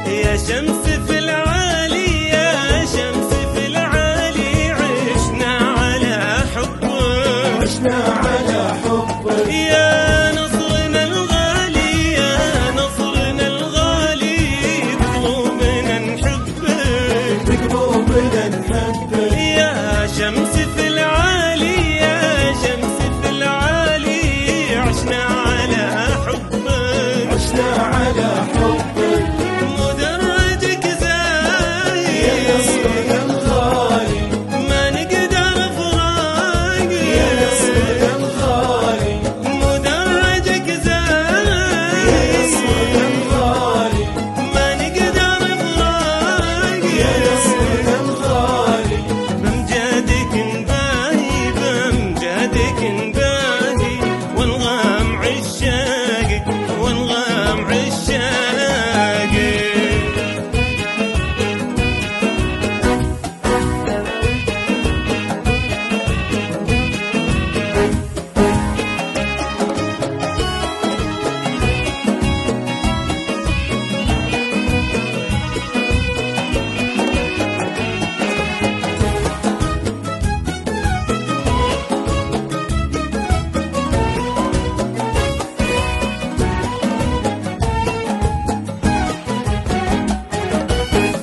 يا شمس في العالي يا شمس في العالي عشنا على حبك عشنا على حبك يا نصرنا الغالي يا نصرنا الغالي بقلوبنا نحبك بقلوبنا نحبك يا شمس في العالي يا شمس في العالي عشنا على حبك عشنا على حبك مدرجك زايد يا نصرنا الغالي ما نقدر فراق يا نصرنا الغالي مدرجك زايد يا نصرنا الغالي ما نقدر فراق يا نصرنا الغالي بمجادك نباهي بمجادك نباهي والغام عشاقك والغام عشاقك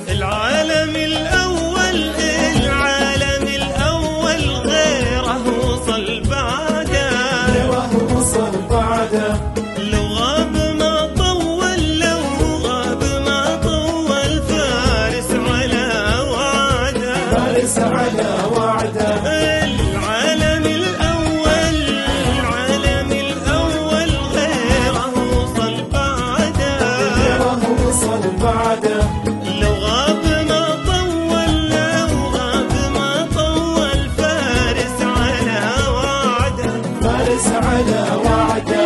العالم الأول العالم الأول غيره وصل بعده غيره وصل بعده لو غاب ما طول لو غاب ما طول فارس على وعده فارس على وعده العالم الأول العالم الأول غيره وصل بعده غيره وصل بعده لو غاب ما طول لو غاب ما طول فارس على وعده فارس على وعده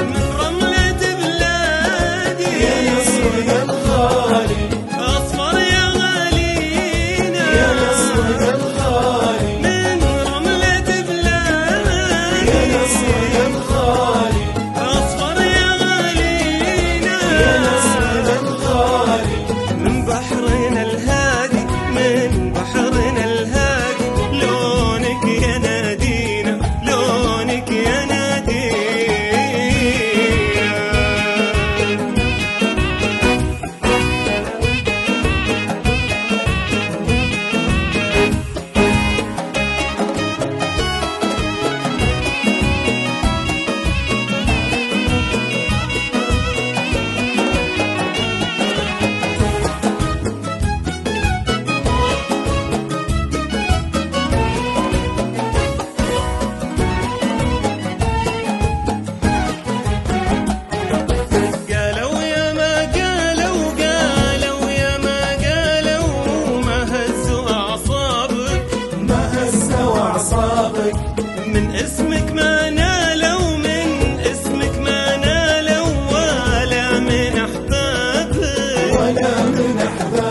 من رملة بلادي يا نصرنا الغالي أصفر يا غالينا يا نصرنا الغالي من رملة بلادي يا نصرنا الغالي أصفر يا غالينا يا نصرنا الغالي من بحرنا الهادي من بحرنا الهادي لونك يا نادينا لونك يا نادينا قالوا يا ما قالوا قالوا يا ما قالوا ما هزوا أعصابك ما هزوا أعصابك من اسمك ما نالوا من اسمك ما نالوا ولا من أحبابك ولا من أحبابك